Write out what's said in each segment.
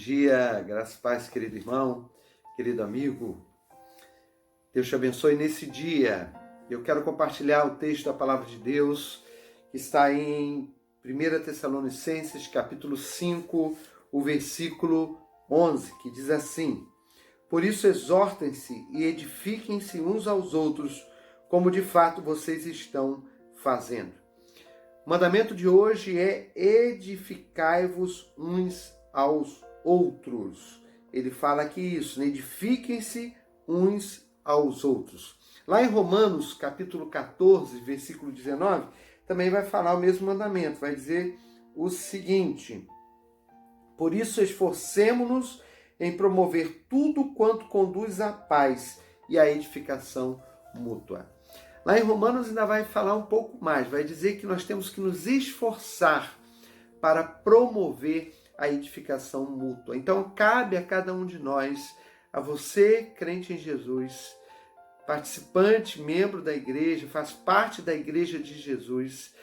dia, graças e paz, querido irmão, querido amigo. Deus te abençoe nesse dia. Eu quero compartilhar o texto da Palavra de Deus, que está em 1 Tessalonicenses, capítulo 5, o versículo 11, que diz assim: Por isso exortem-se e edifiquem-se uns aos outros, como de fato vocês estão fazendo. O mandamento de hoje é edificai-vos uns aos outros. Ele fala aqui isso, né? Edifiquem-se uns aos outros. Lá em Romanos, capítulo 14, versículo 19, também vai falar o mesmo mandamento. Vai dizer o seguinte: Por isso esforcemo-nos em promover tudo quanto conduz à paz e à edificação mútua. Lá em Romanos ainda vai falar um pouco mais, vai dizer que nós temos que nos esforçar para promover a edificação mútua. Então, cabe a cada um de nós, a você, crente em Jesus, participante, membro da igreja, faz parte da igreja de Jesus,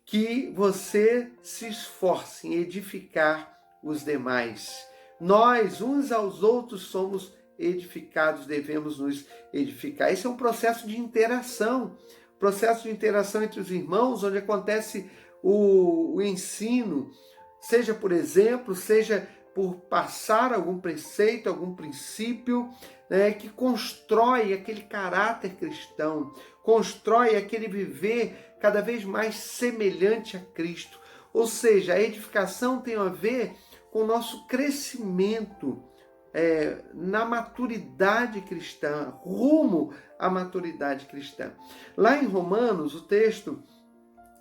que você se esforce em edificar os demais. Nós, uns aos outros, somos edificados, devemos nos edificar. Esse é um processo de interação entre os irmãos, onde acontece o ensino, seja por exemplo, seja por passar algum preceito, algum princípio, né, que constrói aquele caráter cristão, constrói aquele viver cada vez mais semelhante a Cristo. Ou seja, a edificação tem a ver com o nosso crescimento na maturidade cristã, rumo à maturidade cristã. Lá em Romanos, o texto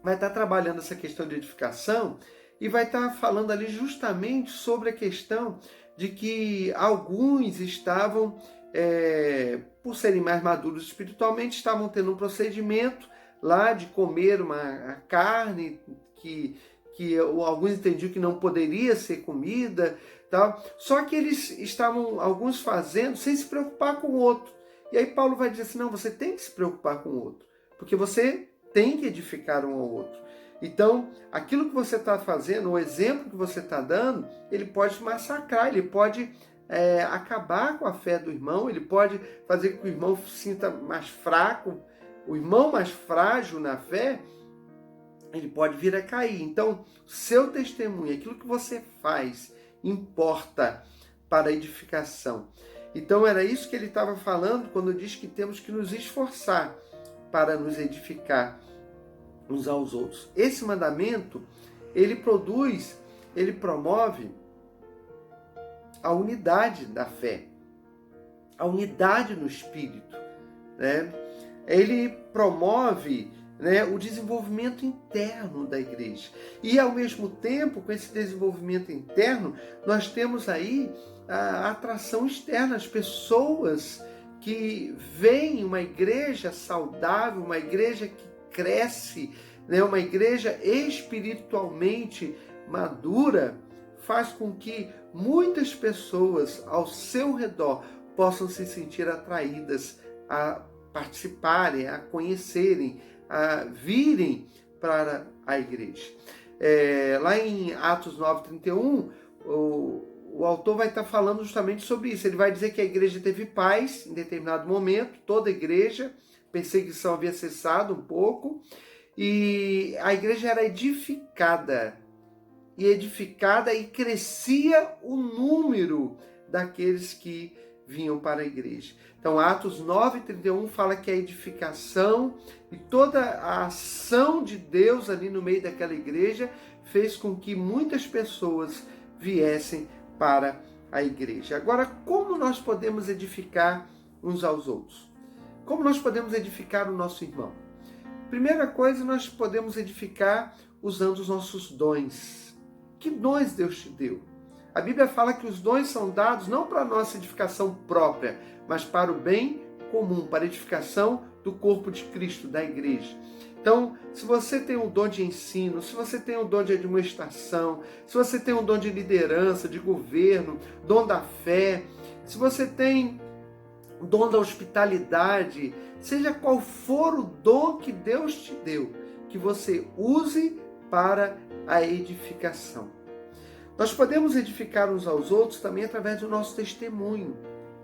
vai estar trabalhando essa questão de edificação e vai estar falando ali justamente sobre a questão de que alguns estavam, por serem mais maduros espiritualmente, estavam tendo um procedimento lá de comer uma carne que alguns entendiam que não poderia ser comida, tal. Só que eles estavam, alguns fazendo, sem se preocupar com o outro. E aí Paulo vai dizer assim, não, você tem que se preocupar com o outro, porque você tem que edificar um ao outro. Então, aquilo que você está fazendo, o exemplo que você está dando, ele pode massacrar, ele pode acabar com a fé do irmão, ele pode fazer com que o irmão se sinta mais fraco, o irmão mais frágil na fé, ele pode vir a cair. Então, seu testemunho, aquilo que você faz, importa para a edificação. Então, era isso que ele estava falando quando diz que temos que nos esforçar para nos edificar uns aos outros. Esse mandamento, ele promove a unidade da fé, a unidade no espírito, né? Ele promove, né, o desenvolvimento interno da igreja. E, ao mesmo tempo, com esse desenvolvimento interno, nós temos aí a atração externa, as pessoas que veem uma igreja saudável, uma igreja que cresce, né, uma igreja espiritualmente madura, faz com que muitas pessoas ao seu redor possam se sentir atraídas a participarem, a conhecerem, a virem para a igreja. Lá em Atos 9:31, o autor vai estar falando justamente sobre isso. Ele vai dizer que a igreja teve paz em determinado momento, toda a igreja, perseguição havia cessado um pouco, e a igreja era edificada e crescia o número daqueles que vinham para a igreja. Então, Atos 9:31 fala que a edificação e toda a ação de Deus ali no meio daquela igreja fez com que muitas pessoas viessem para a igreja. Agora, como nós podemos edificar uns aos outros? Como nós podemos edificar o nosso irmão? Primeira coisa, nós podemos edificar usando os nossos dons. Que dons Deus te deu? A Bíblia fala que os dons são dados não para a nossa edificação própria, mas para o bem comum, para a edificação do corpo de Cristo, da igreja. Então, se você tem um dom de ensino, se você tem um dom de administração, se você tem um dom de liderança, de governo, dom da fé, se você tem o dom da hospitalidade, seja qual for o dom que Deus te deu, que você use para a edificação. Nós podemos edificar uns aos outros também através do nosso testemunho.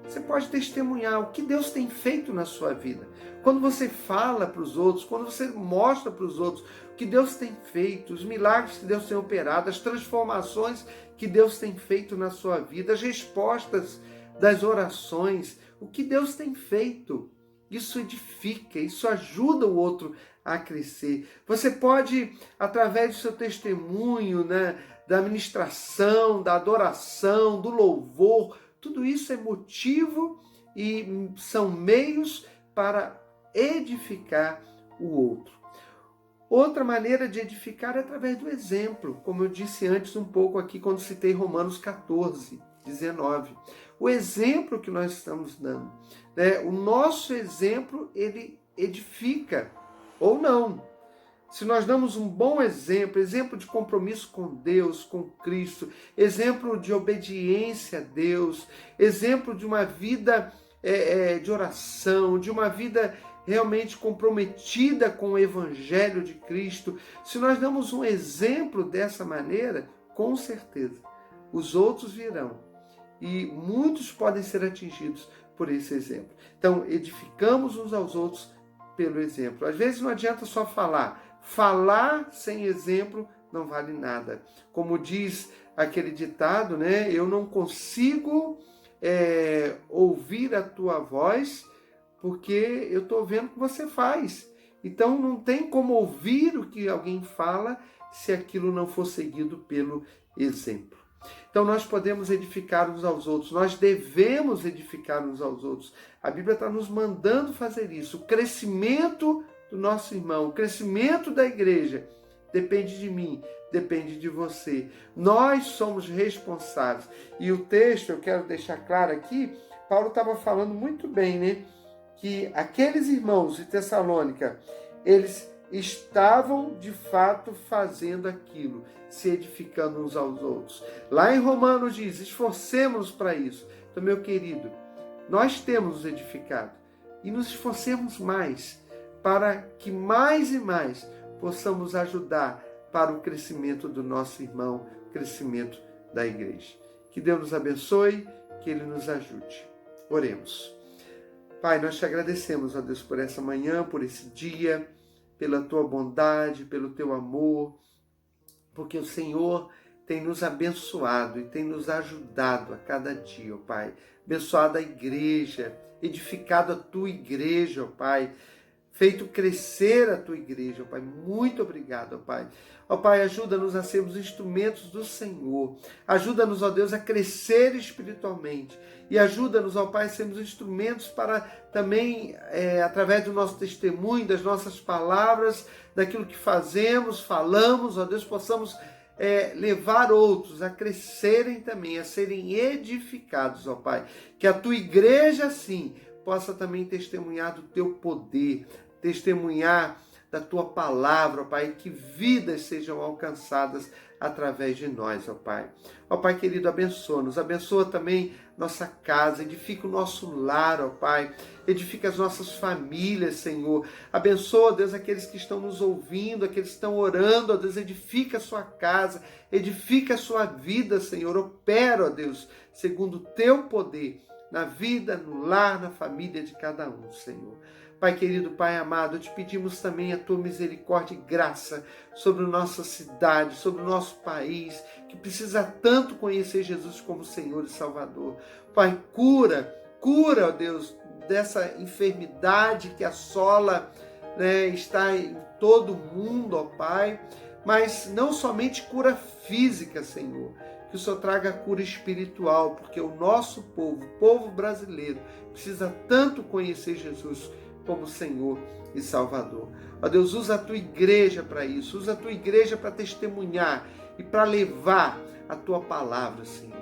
Você pode testemunhar o que Deus tem feito na sua vida. Quando você fala para os outros, quando você mostra para os outros o que Deus tem feito, os milagres que Deus tem operado, as transformações que Deus tem feito na sua vida, as respostas das orações, o que Deus tem feito. Isso edifica, isso ajuda o outro a crescer. Você pode, através do seu testemunho, né, da ministração, da adoração, do louvor, tudo isso é motivo e são meios para edificar o outro. Outra maneira de edificar é através do exemplo, como eu disse antes um pouco aqui quando citei Romanos 14, 19. O exemplo que nós estamos dando, né? O nosso exemplo, ele edifica ou não. Se nós damos um bom exemplo, exemplo de compromisso com Deus, com Cristo, exemplo de obediência a Deus, exemplo de uma vida de oração, de uma vida realmente comprometida com o Evangelho de Cristo, se nós damos um exemplo dessa maneira, com certeza, os outros virão e muitos podem ser atingidos por esse exemplo. Então, edificamos uns aos outros pelo exemplo. Às vezes não adianta só falar. Falar sem exemplo não vale nada. Como diz aquele ditado, né? Eu não consigo ouvir a tua voz porque eu estou vendo o que você faz. Então não tem como ouvir o que alguém fala se aquilo não for seguido pelo exemplo. Então nós podemos edificar uns aos outros, nós devemos edificar uns aos outros. A Bíblia está nos mandando fazer isso. O crescimento do nosso irmão, o crescimento da igreja depende de mim, depende de você. Nós somos responsáveis. E o texto, eu quero deixar claro aqui, Paulo estava falando muito bem, né? Que aqueles irmãos de Tessalônica, eles estavam de fato fazendo aquilo, se edificando uns aos outros. Lá em Romanos diz, esforcemos para isso. Então, meu querido, nós temos nos edificado e nos esforcemos mais para que mais e mais possamos ajudar para o crescimento do nosso irmão, o crescimento da igreja. Que Deus nos abençoe, que Ele nos ajude. Oremos. Pai, nós te agradecemos, ó Deus, por essa manhã, por esse dia, pela tua bondade, pelo teu amor, porque o Senhor tem nos abençoado e tem nos ajudado a cada dia, ó Pai. Abençoado a igreja, edificado a tua igreja, ó Pai. Feito crescer a tua igreja, ó Pai. Muito obrigado, ó Pai. Ó Pai, ajuda-nos a sermos instrumentos do Senhor. Ajuda-nos, ó Deus, a crescer espiritualmente. E ajuda-nos, ó Pai, a sermos instrumentos para também, através do nosso testemunho, das nossas palavras, daquilo que fazemos, falamos, ó Deus, possamos levar outros a crescerem também, a serem edificados, ó Pai. Que a tua igreja, sim, possa também testemunhar do teu poder, testemunhar da tua palavra, ó Pai, que vidas sejam alcançadas através de nós, ó Pai. Ó Pai querido, abençoa-nos, abençoa também nossa casa, edifica o nosso lar, ó Pai, edifica as nossas famílias, Senhor. Abençoa, Deus, aqueles que estão nos ouvindo, aqueles que estão orando, ó Deus, edifica a sua casa, edifica a sua vida, Senhor. Opera, ó Deus, segundo o teu poder, na vida, no lar, na família de cada um, Senhor. Pai querido, Pai amado, te pedimos também a tua misericórdia e graça sobre a nossa cidade, sobre o nosso país, que precisa tanto conhecer Jesus como Senhor e Salvador. Pai, cura, ó Deus, dessa enfermidade que assola, né, está em todo o mundo, ó Pai, mas não somente cura física, Senhor, que o Senhor traga cura espiritual, porque o nosso povo, o povo brasileiro, precisa tanto conhecer Jesus como Senhor e Salvador. Ó Deus, usa a tua igreja para isso, usa a tua igreja para testemunhar e para levar a tua palavra, Senhor.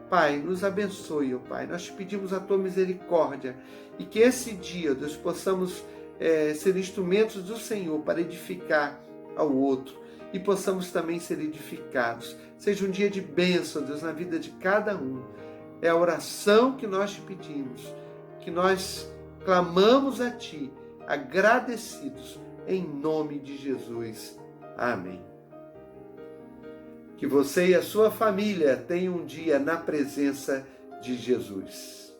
Pai, nos abençoe, ó Pai, nós te pedimos a tua misericórdia e que esse dia, ó Deus, possamos ser instrumentos do Senhor para edificar ao outro e possamos também ser edificados. Seja um dia de bênção, Deus, na vida de cada um. É a oração que nós te pedimos, que nós clamamos a Ti, agradecidos, em nome de Jesus. Amém. Que você e a sua família tenham um dia na presença de Jesus.